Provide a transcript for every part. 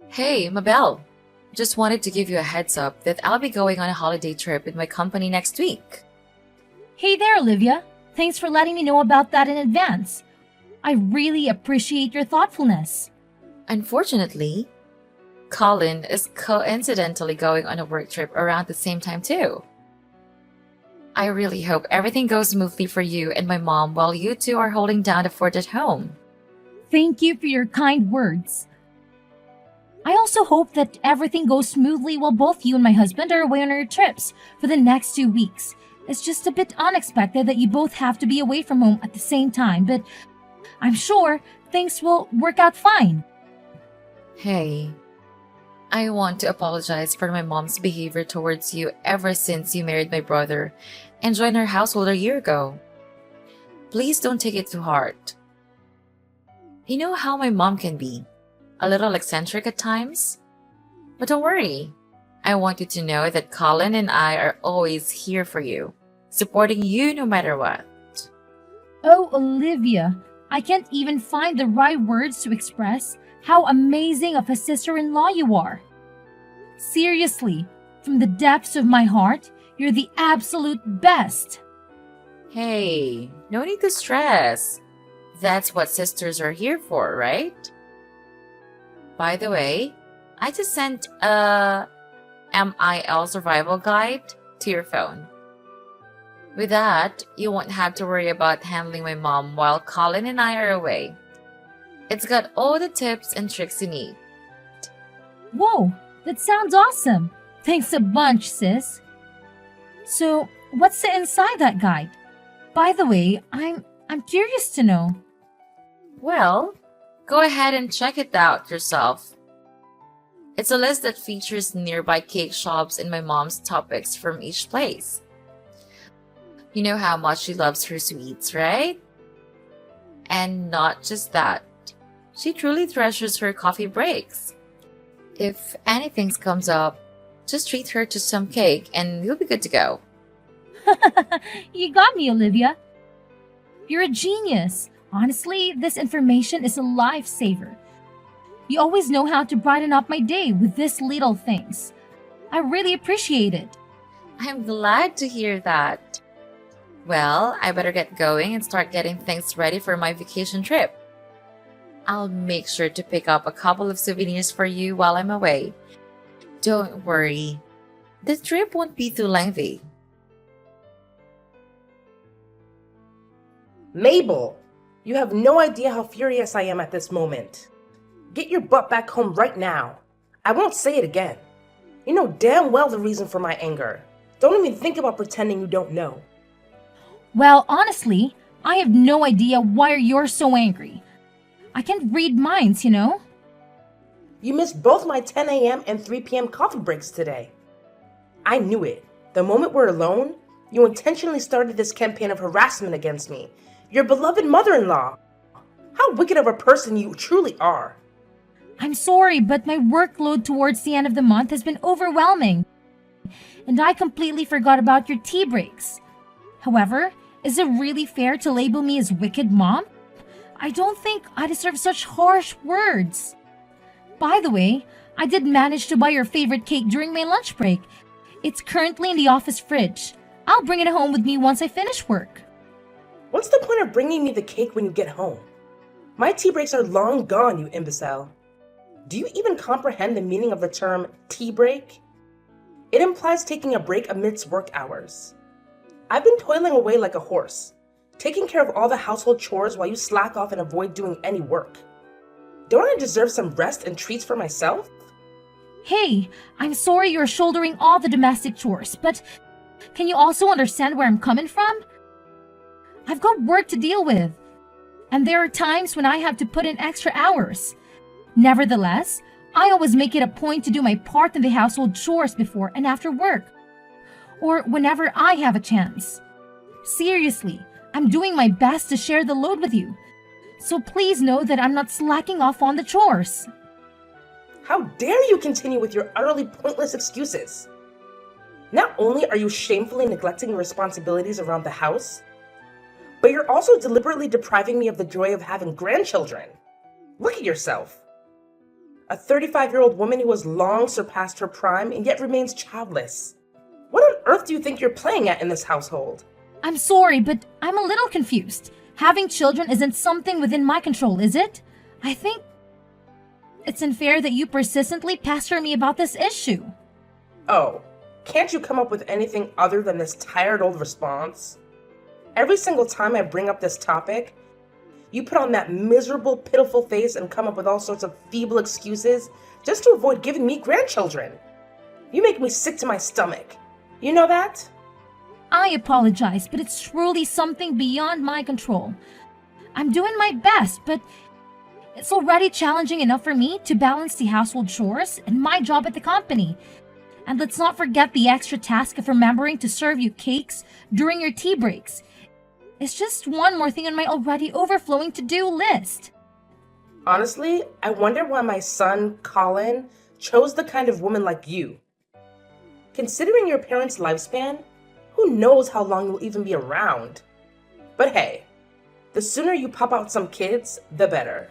Hey, Mabel. Just wanted to give you a heads up that I'll be going on a holiday trip with my company next week. Hey there, Olivia. Thanks for letting me know about that in advance. I really appreciate your thoughtfulness. Unfortunately, Colin is coincidentally going on a work trip around the same time, too. I really hope everything goes smoothly for you and my mom while you two are holding down the fort at home. Thank you for your kind words. I also hope that everything goes smoothly while both you and my husband are away on our trips for the next 2 weeks. It's just a bit unexpected that you both have to be away from home at the same time, but I'm sure things will work out fine. Hey, I want to apologize for my mom's behavior towards you ever since you married my brother and joined our household a year ago. Please don't take it to heart. You know how my mom can be, a little eccentric at times? But don't worry. I want you to know that Colin and I are always here for you, supporting you no matter what. Oh, Olivia, I can't even find the right words to express how amazing of a sister in law you are. Seriously, from the depths of my heart, you're the absolute best. Hey, no need to stress. That's what sisters are here for, right? By the way, I just sent a MIL survival guide to your phone. With that, you won't have to worry about handling my mom while Colin and I are away. It's got all the tips and tricks you need. Whoa, that sounds awesome. Thanks a bunch, sis. So, what's the inside that guide? By the way, I'm curious to know. Well, go ahead and check it out yourself. It's a list that features nearby cake shops and my mom's topics from each place. You know how much she loves her sweets, right? And not just that, she truly treasures her coffee breaks. If anything comes up, just treat her to some cake and you'll be good to go. You got me, Olivia. You're a genius. Honestly, this information is a lifesaver. You always know how to brighten up my day with these little things. I really appreciate it. I'm glad to hear that. Well, I better get going and start getting things ready for my vacation trip. I'll make sure to pick up a couple of souvenirs for you while I'm away. Don't worry, the trip won't be too lengthy. Mabel, you have no idea how furious I am at this moment. Get your butt back home right now. I won't say it again. You know damn well the reason for my anger. Don't even think about pretending you don't know. Well, honestly, I have no idea why you're so angry. I can't read minds, you know? You missed both my 10 a.m. and 3 p.m. coffee breaks today. I knew it. The moment we're alone, you intentionally started this campaign of harassment against me, your beloved mother-in-law. How wicked of a person you truly are. I'm sorry, but my workload towards the end of the month has been overwhelming. And I completely forgot about your tea breaks. However, is it really fair to label me as wicked mom? I don't think I deserve such harsh words. By the way, I did manage to buy your favorite cake during my lunch break. It's currently in the office fridge. I'll bring it home with me once I finish work. What's the point of bringing me the cake when you get home? My tea breaks are long gone, you imbecile. Do you even comprehend the meaning of the term tea break? It implies taking a break amidst work hours. I've been toiling away like a horse, taking care of all the household chores while you slack off and avoid doing any work. Don't I deserve some rest and treats for myself? Hey, I'm sorry you're shouldering all the domestic chores, but can you also understand where I'm coming from? I've got work to deal with, and there are times when I have to put in extra hours. Nevertheless, I always make it a point to do my part in the household chores before and after work, or whenever I have a chance. Seriously, I'm doing my best to share the load with you, so please know that I'm not slacking off on the chores. How dare you continue with your utterly pointless excuses? Not only are you shamefully neglecting your responsibilities around the house, but you're also deliberately depriving me of the joy of having grandchildren. Look at yourself. A 35-year-old woman who has long surpassed her prime and yet remains childless. What on earth do you think you're playing at in this household? I'm sorry, but I'm a little confused. Having children isn't something within my control, is it? I think it's unfair that you persistently pester me about this issue. Oh, can't you come up with anything other than this tired old response? Every single time I bring up this topic, you put on that miserable, pitiful face and come up with all sorts of feeble excuses just to avoid giving me grandchildren. You make me sick to my stomach. You know that? I apologize, but it's truly something beyond my control. I'm doing my best, but it's already challenging enough for me to balance the household chores and my job at the company. And let's not forget the extra task of remembering to serve you cakes during your tea breaks. It's just one more thing on my already overflowing to-do list. Honestly, I wonder why my son, Colin, chose the kind of woman like you. Considering your parents' lifespan, who knows how long you'll even be around? But hey, the sooner you pop out some kids, the better.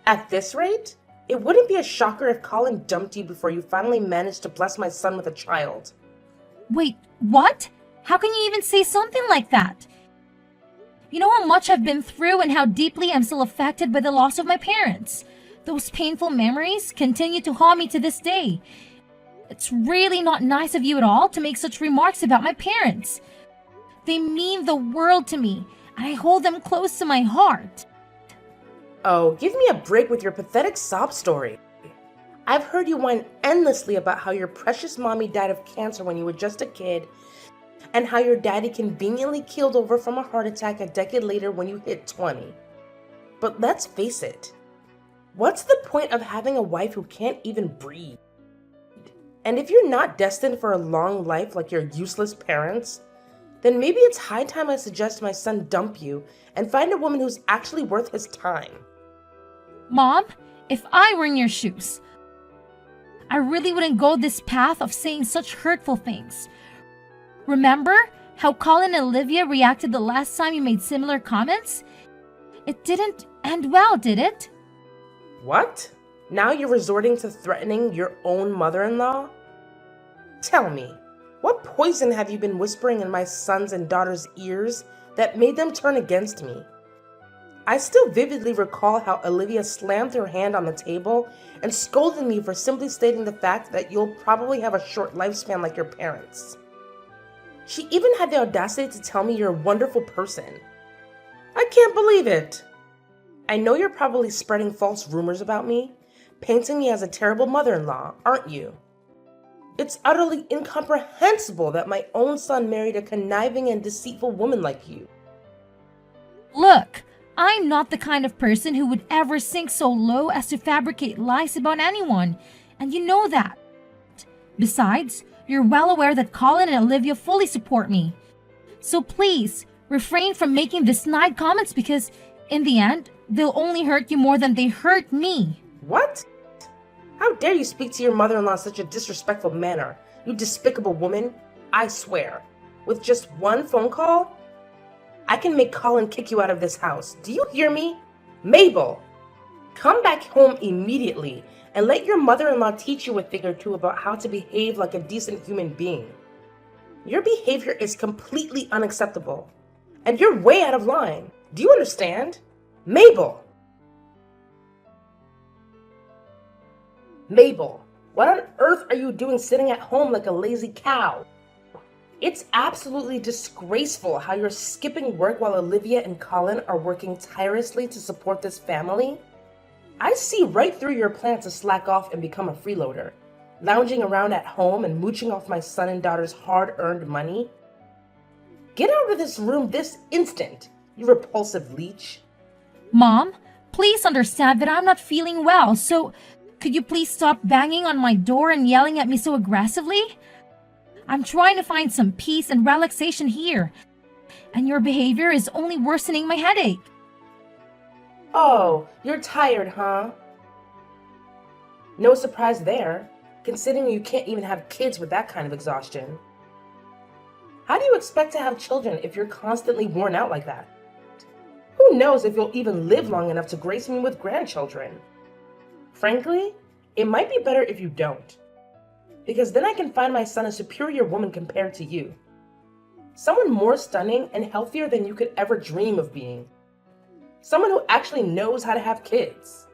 At this rate, it wouldn't be a shocker if Colin dumped you before you finally managed to bless my son with a child. Wait, what? How can you even say something like that? You know how much I've been through and how deeply I'm still affected by the loss of my parents. Those painful memories continue to haunt me to this day. It's really not nice of you at all to make such remarks about my parents. They mean the world to me, and I hold them close to my heart. Oh, give me a break with your pathetic sob story. I've heard you whine endlessly about how your precious mommy died of cancer when you were just a kid, and how your daddy conveniently keeled over from a heart attack a decade later when you hit 20. But let's face it, what's the point of having a wife who can't even breathe? And if you're not destined for a long life like your useless parents, then maybe it's high time I suggest my son dump you and find a woman who's actually worth his time. Mom, if I were in your shoes, I really wouldn't go this path of saying such hurtful things. Remember how Colin and Olivia reacted the last time you made similar comments? It didn't end well, did it? What? Now you're resorting to threatening your own mother-in-law? Tell me, what poison have you been whispering in my sons and daughters' ears that made them turn against me? I still vividly recall how Olivia slammed her hand on the table and scolded me for simply stating the fact that you'll probably have a short lifespan like your parents. She even had the audacity to tell me you're a wonderful person. I can't believe it. I know you're probably spreading false rumors about me, painting me as a terrible mother-in-law, aren't you? It's utterly incomprehensible that my own son married a conniving and deceitful woman like you. Look, I'm not the kind of person who would ever sink so low as to fabricate lies about anyone, and you know that. Besides, you're well aware that Colin and Olivia fully support me. So please, refrain from making the snide comments because, in the end, they'll only hurt you more than they hurt me. What? How dare you speak to your mother-in-law in such a disrespectful manner, you despicable woman? I swear, with just one phone call, I can make Colin kick you out of this house. Do you hear me? Mabel, come back home immediately and let your mother-in-law teach you a thing or two about how to behave like a decent human being. Your behavior is completely unacceptable, and you're way out of line. Do you understand? Mabel! Mabel, what on earth are you doing sitting at home like a lazy cow? It's absolutely disgraceful how you're skipping work while Olivia and Colin are working tirelessly to support this family. I see right through your plan to slack off and become a freeloader, lounging around at home and mooching off my son and daughter's hard-earned money. Get out of this room this instant, you repulsive leech. Mom, please understand that I'm not feeling well, so could you please stop banging on my door and yelling at me so aggressively? I'm trying to find some peace and relaxation here, and your behavior is only worsening my headache. Oh, you're tired, huh? No surprise there, considering you can't even have kids with that kind of exhaustion. How do you expect to have children if you're constantly worn out like that? Who knows if you'll even live long enough to grace me with grandchildren? Frankly, It might be better if you don't, because then I can find my son a superior woman compared to you. Someone more stunning and healthier than you could ever dream of being. Someone who actually knows how to have kids.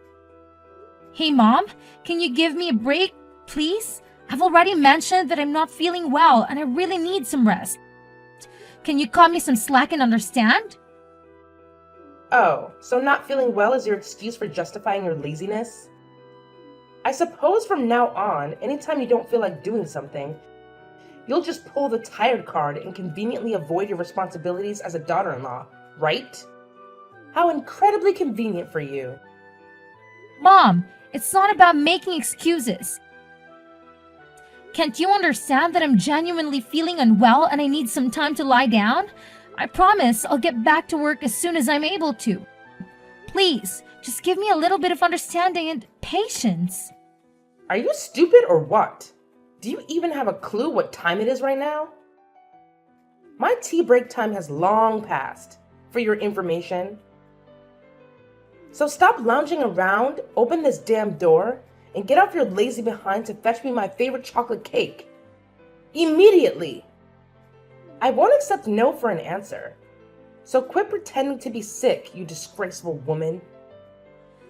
Hey, Mom, can you give me a break, please? I've already mentioned that I'm not feeling well and I really need some rest. Can you cut me some slack and understand? Oh, so not feeling well is your excuse for justifying your laziness? I suppose from now on, anytime you don't feel like doing something, you'll just pull the tired card and conveniently avoid your responsibilities as a daughter-in-law, right? How incredibly convenient for you. Mom, it's not about making excuses. Can't you understand that I'm genuinely feeling unwell and I need some time to lie down? I promise I'll get back to work as soon as I'm able to. Please, just give me a little bit of understanding and patience. Are you stupid or what? Do you even have a clue what time it is right now? My tea break time has long passed, for your information. So stop lounging around, open this damn door, and get off your lazy behind to fetch me my favorite chocolate cake. Immediately! I won't accept no for an answer. So quit pretending to be sick, you disgraceful woman.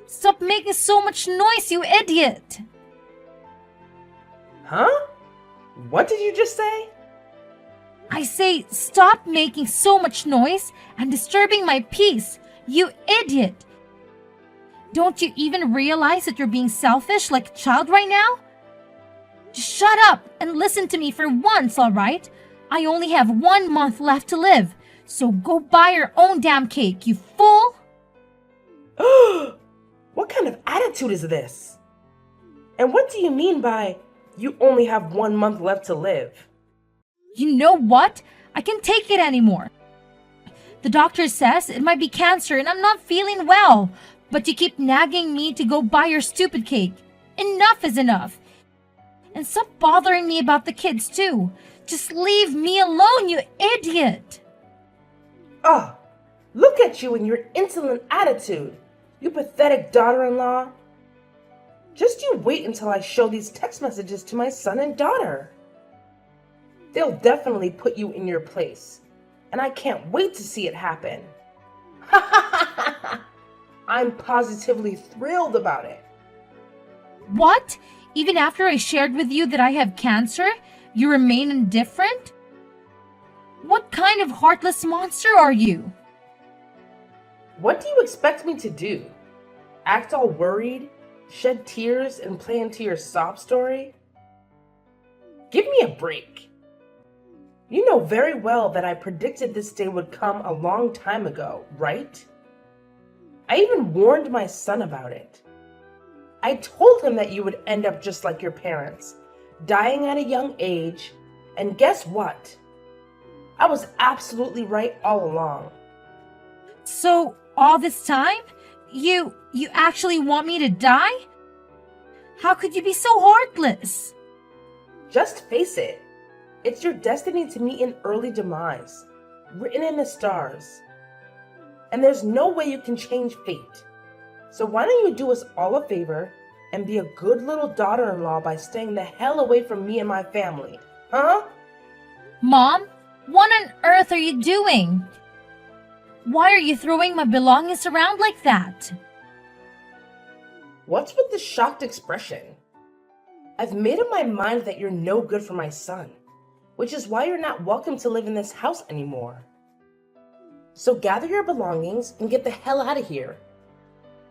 Stop making so much noise, you idiot! Huh? What did you just say? I say, stop making so much noise and disturbing my peace, you idiot! Don't you even realize that you're being selfish like a child right now? Just shut up and listen to me for once, alright? I only have 1 month left to live, so go buy your own damn cake, you fool! What kind of attitude is this? And what do you mean by, you only have 1 month left to live? You know what? I can't take it anymore. The doctor says it might be cancer and I'm not feeling well. But you keep nagging me to go buy your stupid cake. Enough is enough. And stop bothering me about the kids too. Just leave me alone, you idiot. Oh, look at you and your insolent attitude, you pathetic daughter-in-law. Just you wait until I show these text messages to my son and daughter. They'll definitely put you in your place, and I can't wait to see it happen. Ha ha ha ha! I'm positively thrilled about it. What? Even after I shared with you that I have cancer, you remain indifferent? What kind of heartless monster are you? What do you expect me to do? Act all worried, shed tears, and play into your sob story? Give me a break. You know very well that I predicted this day would come a long time ago, right? I even warned my son about it. I told him that you would end up just like your parents, dying at a young age, and guess what? I was absolutely right all along. So, all this time, you actually want me to die? How could you be so heartless? Just face it. It's your destiny to meet an early demise, written in the stars. And there's no way you can change fate. So why don't you do us all a favor and be a good little daughter-in-law by staying the hell away from me and my family, huh? Mom, what on earth are you doing? Why are you throwing my belongings around like that? What's with the shocked expression? I've made up my mind that you're no good for my son, which is why you're not welcome to live in this house anymore. So gather your belongings and get the hell out of here.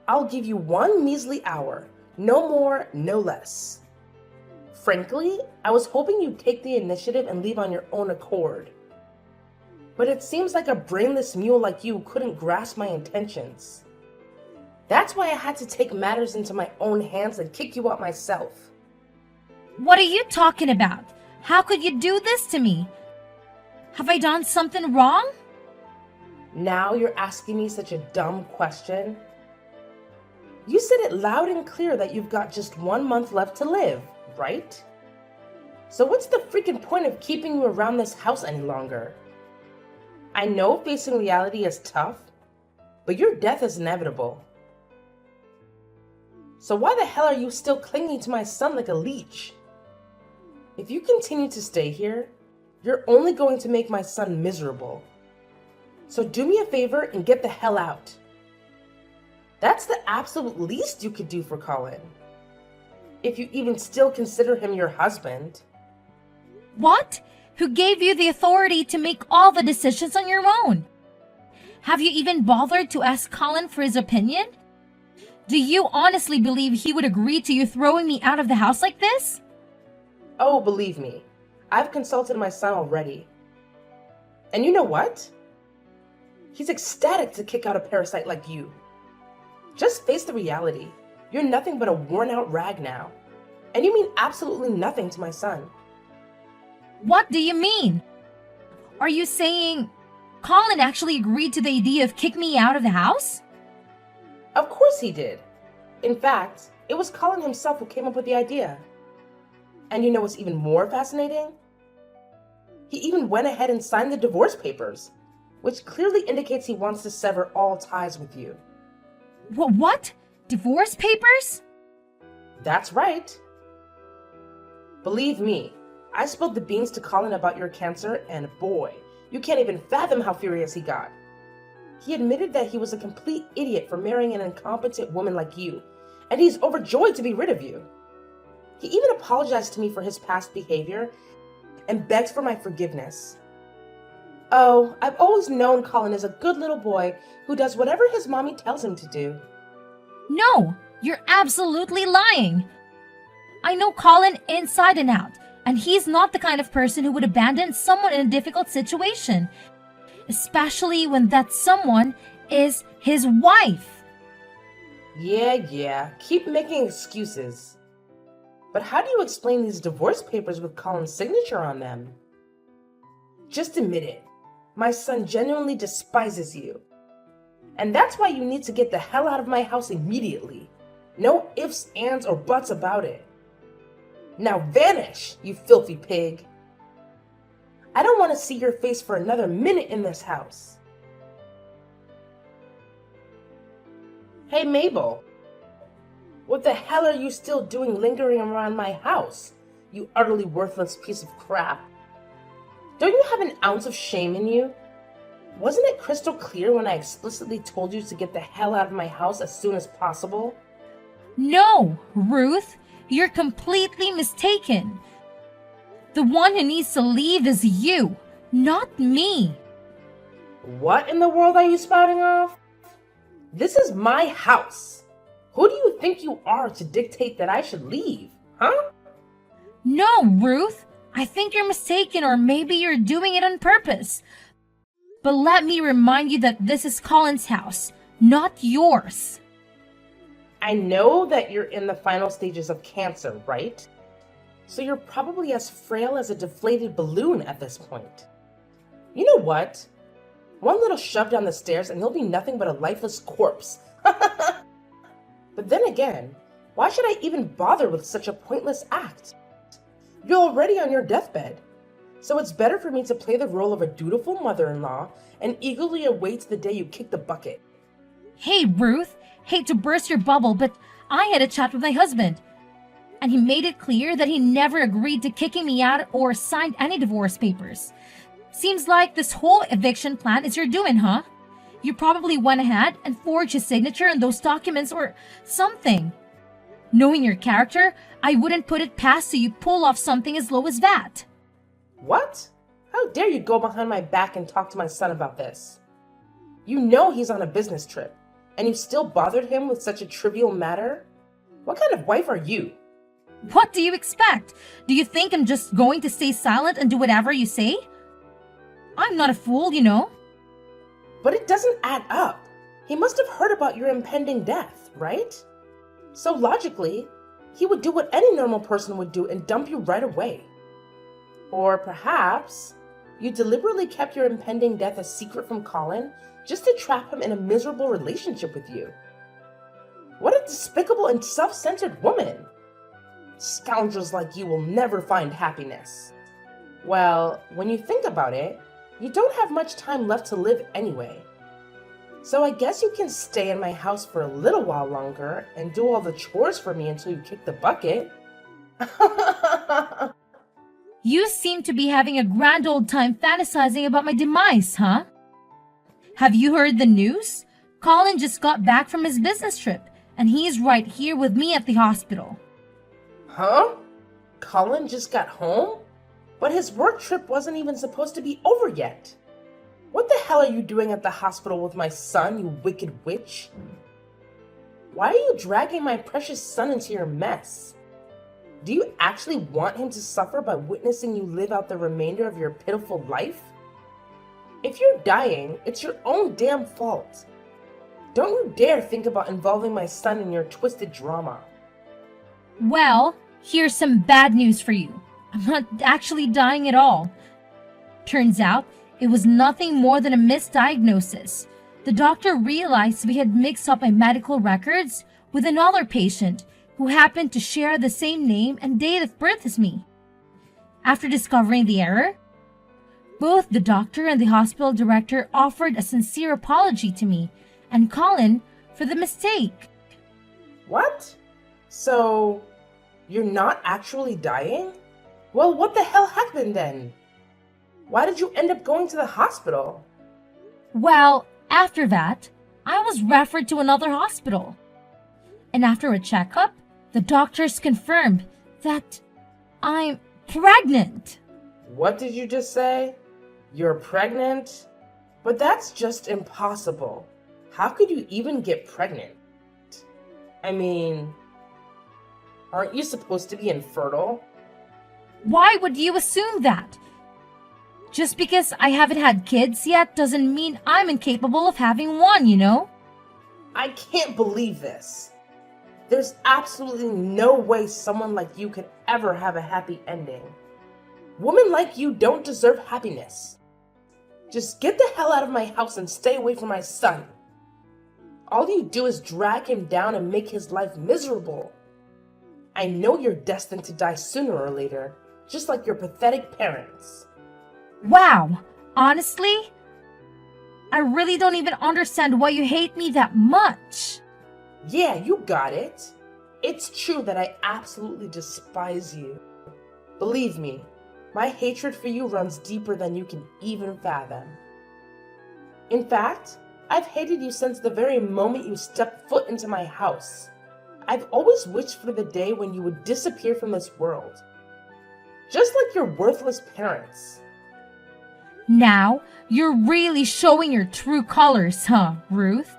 I'll give you 1 measly hour, no more, no less. Frankly, I was hoping you'd take the initiative and leave on your own accord. But it seems like a brainless mule like you couldn't grasp my intentions. That's why I had to take matters into my own hands and kick you out myself. What are you talking about? How could you do this to me? Have I done something wrong? Now you're asking me such a dumb question? You said it loud and clear that you've got just 1 month left to live, right? So what's the freaking point of keeping you around this house any longer? I know facing reality is tough, but your death is inevitable. So why the hell are you still clinging to my son like a leech? If you continue to stay here, you're only going to make my son miserable. So do me a favor and get the hell out. That's the absolute least you could do for Colin. If you even still consider him your husband. What? Who gave you the authority to make all the decisions on your own? Have you even bothered to ask Colin for his opinion? Do you honestly believe he would agree to you throwing me out of the house like this? Oh, believe me, I've consulted my son already. And you know what? He's ecstatic to kick out a parasite like you. Just face the reality. You're nothing but a worn-out rag now. And you mean absolutely nothing to my son. What do you mean? Are you saying Colin actually agreed to the idea of kicking me out of the house? Of course he did. In fact, it was Colin himself who came up with the idea. And you know what's even more fascinating? He even went ahead and signed the divorce papers, which clearly indicates he wants to sever all ties with you. What? Divorce papers? That's right. Believe me, I spilled the beans to Colin about your cancer, and boy, you can't even fathom how furious he got. He admitted that he was a complete idiot for marrying an incompetent woman like you, and he's overjoyed to be rid of you. He even apologized to me for his past behavior and begged for my forgiveness. Oh, I've always known Colin is a good little boy who does whatever his mommy tells him to do. No, you're absolutely lying. I know Colin inside and out, and he's not the kind of person who would abandon someone in a difficult situation, especially when that someone is his wife. Yeah, keep making excuses. But how do you explain these divorce papers with Colin's signature on them? Just admit it. My son genuinely despises you. And that's why you need to get the hell out of my house immediately. No ifs, ands, or buts about it. Now vanish, you filthy pig. I don't want to see your face for another minute in this house. Hey, Mabel. What the hell are you still doing lingering around my house, you utterly worthless piece of crap? Don't you have an ounce of shame in you? Wasn't it crystal clear when I explicitly told you to get the hell out of my house as soon as possible? No, Ruth, you're completely mistaken. The one who needs to leave is you, not me. What in the world are you spouting off? This is my house. Who do you think you are to dictate that I should leave, huh? No, Ruth, I think you're mistaken, or maybe you're doing it on purpose. But let me remind you that this is Colin's house, not yours. I know that you're in the final stages of cancer, right? So you're probably as frail as a deflated balloon at this point. You know what? One little shove down the stairs and you'll be nothing but a lifeless corpse. But then again, why should I even bother with such a pointless act? You're already on your deathbed. So it's better for me to play the role of a dutiful mother-in-law and eagerly await the day you kick the bucket. Hey, Ruth, hate to burst your bubble, but I had a chat with my husband. And he made it clear that he never agreed to kicking me out or signed any divorce papers. Seems like this whole eviction plan is your doing, huh? You probably went ahead and forged his signature on those documents or something. Knowing your character, I wouldn't put it past you pull off something as low as that. What? How dare you go behind my back and talk to my son about this? You know he's on a business trip, and you still bothered him with such a trivial matter? What kind of wife are you? What do you expect? Do you think I'm just going to stay silent and do whatever you say? I'm not a fool, you know. But it doesn't add up. He must have heard about your impending death, right? So logically, he would do what any normal person would do and dump you right away. Or perhaps you deliberately kept your impending death a secret from Colin just to trap him in a miserable relationship with you. What a despicable and self-centered woman! Scoundrels like you will never find happiness. Well, when you think about it, you don't have much time left to live anyway. So I guess you can stay in my house for a little while longer and do all the chores for me until you kick the bucket. You seem to be having a grand old time fantasizing about my demise, huh? Have you heard the news? Colin just got back from his business trip, and he's right here with me at the hospital. Huh? Colin just got home? But his work trip wasn't even supposed to be over yet. What the hell are you doing at the hospital with my son, you wicked witch? Why are you dragging my precious son into your mess? Do you actually want him to suffer by witnessing you live out the remainder of your pitiful life? If you're dying, it's your own damn fault. Don't you dare think about involving my son in your twisted drama. Well, here's some bad news for you. I'm not actually dying at all. Turns out, it was nothing more than a misdiagnosis. The doctor realized we had mixed up my medical records with another patient who happened to share the same name and date of birth as me. After discovering the error, both the doctor and the hospital director offered a sincere apology to me and Colin for the mistake. What? So, you're not actually dying? Well, what the hell happened then? Why did you end up going to the hospital? Well, after that, I was referred to another hospital. And after a checkup, the doctors confirmed that I'm pregnant. What did you just say? You're pregnant? But that's just impossible. How could you even get pregnant? I mean, aren't you supposed to be infertile? Why would you assume that? Just because I haven't had kids yet doesn't mean I'm incapable of having one, you know? I can't believe this. There's absolutely no way someone like you could ever have a happy ending. Women like you don't deserve happiness. Just get the hell out of my house and stay away from my son. All you do is drag him down and make his life miserable. I know you're destined to die sooner or later, just like your pathetic parents. Wow, honestly? I really don't even understand why you hate me that much. Yeah, you got it. It's true that I absolutely despise you. Believe me, my hatred for you runs deeper than you can even fathom. In fact, I've hated you since the very moment you stepped foot into my house. I've always wished for the day when you would disappear from this world. Just like your worthless parents. Now, you're really showing your true colors, huh, Ruth?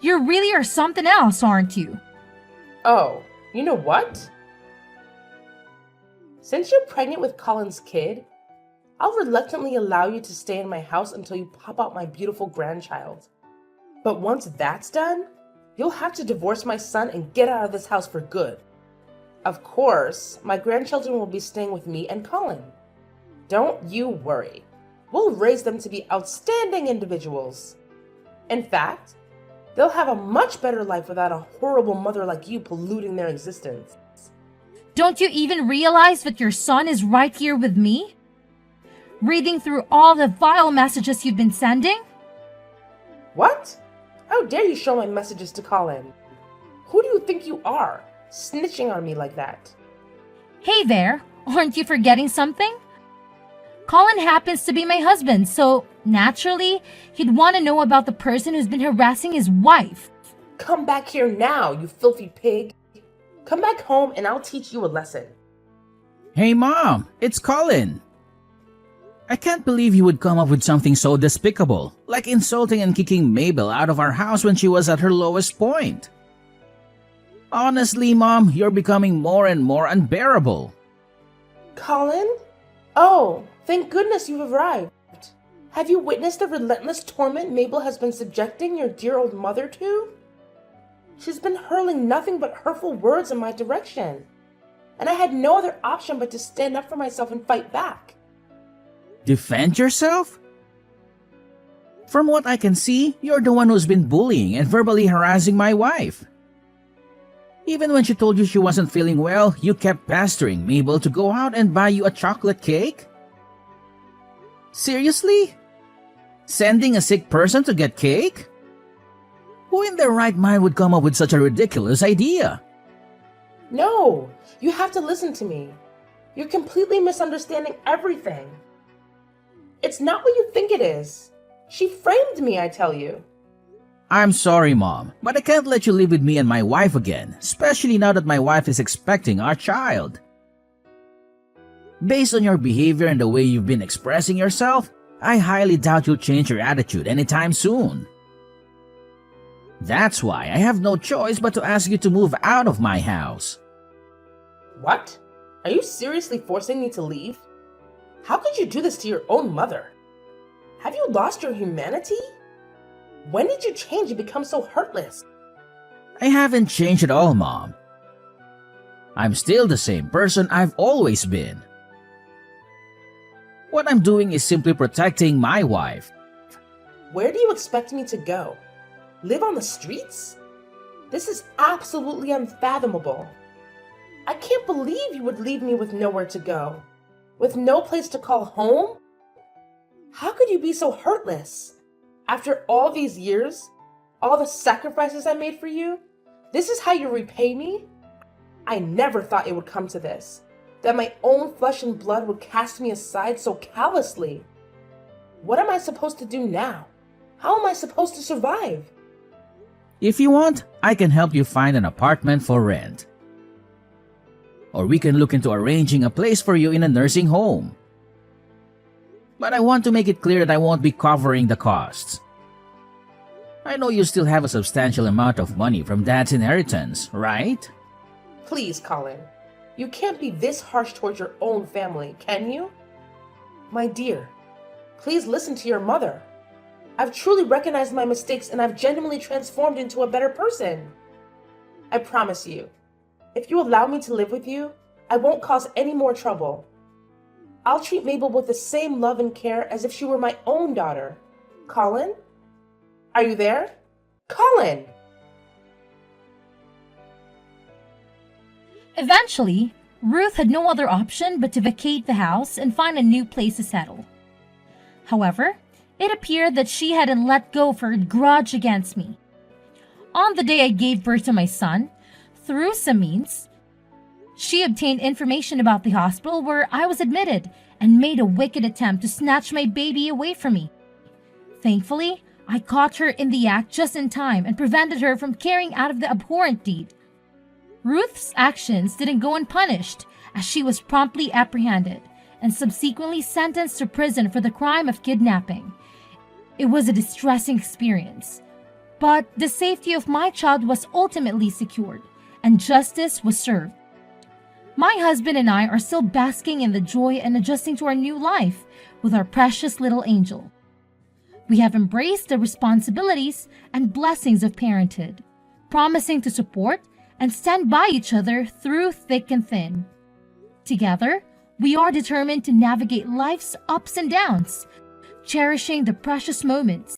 You really are something else, aren't you? Oh, you know what? Since you're pregnant with Colin's kid, I'll reluctantly allow you to stay in my house until you pop out my beautiful grandchild. But once that's done, you'll have to divorce my son and get out of this house for good. Of course, my grandchildren will be staying with me and Colin. Don't you worry. We'll raise them to be outstanding individuals. In fact, they'll have a much better life without a horrible mother like you polluting their existence. Don't you even realize that your son is right here with me? Reading through all the vile messages you've been sending? What? How dare you show my messages to Colin? Who do you think you are, snitching on me like that? Hey there, aren't you forgetting something? Colin happens to be my husband, so naturally, he'd want to know about the person who's been harassing his wife. Come back here now, you filthy pig. Come back home and I'll teach you a lesson. Hey Mom, it's Colin. I can't believe you would come up with something so despicable, like insulting and kicking Mabel out of our house when she was at her lowest point. Honestly, Mom, you're becoming more and more unbearable. Colin? Oh, thank goodness you've arrived. Have you witnessed the relentless torment Mabel has been subjecting your dear old mother to? She's been hurling nothing but hurtful words in my direction, and I had no other option but to stand up for myself and fight back. Defend yourself? From what I can see, you're the one who's been bullying and verbally harassing my wife. Even when she told you she wasn't feeling well, you kept pestering Mabel to go out and buy you a chocolate cake? Seriously? Sending a sick person to get cake? Who in their right mind would come up with such a ridiculous idea? No, you have to listen to me. You're completely misunderstanding everything. It's not what you think it is. She framed me, I tell you. I'm sorry, Mom, but I can't let you live with me and my wife again, especially now that my wife is expecting our child. Based on your behavior and the way you've been expressing yourself, I highly doubt you'll change your attitude anytime soon. That's why I have no choice but to ask you to move out of my house. What? Are you seriously forcing me to leave? How could you do this to your own mother? Have you lost your humanity? When did you change and become so heartless? I haven't changed at all, Mom. I'm still the same person I've always been. What I'm doing is simply protecting my wife. Where do you expect me to go? Live on the streets? This is absolutely unfathomable. I can't believe you would leave me with nowhere to go, with no place to call home. How could you be so heartless? After all these years, all the sacrifices I made for you, this is how you repay me? I never thought it would come to this, that my own flesh and blood would cast me aside so callously. What am I supposed to do now? How am I supposed to survive? If you want, I can help you find an apartment for rent. Or we can look into arranging a place for you in a nursing home. But I want to make it clear that I won't be covering the costs. I know you still have a substantial amount of money from Dad's inheritance, right? Please, Colin. You can't be this harsh towards your own family, can you? My dear, please listen to your mother. I've truly recognized my mistakes and I've genuinely transformed into a better person. I promise you, if you allow me to live with you, I won't cause any more trouble. I'll treat Mabel with the same love and care as if she were my own daughter. Colin? Are you there? Colin! Eventually, Ruth had no other option but to vacate the house and find a new place to settle. However, it appeared that she hadn't let go of her grudge against me. On the day I gave birth to my son, through some means, she obtained information about the hospital where I was admitted and made a wicked attempt to snatch my baby away from me. Thankfully, I caught her in the act just in time and prevented her from carrying out of the abhorrent deed. Ruth's actions didn't go unpunished, as she was promptly apprehended and subsequently sentenced to prison for the crime of kidnapping. It was a distressing experience, but the safety of my child was ultimately secured, and justice was served. My husband and I are still basking in the joy and adjusting to our new life with our precious little angel. We have embraced the responsibilities and blessings of parenthood, promising to support and stand by each other through thick and thin. Together, we are determined to navigate life's ups and downs, cherishing the precious moments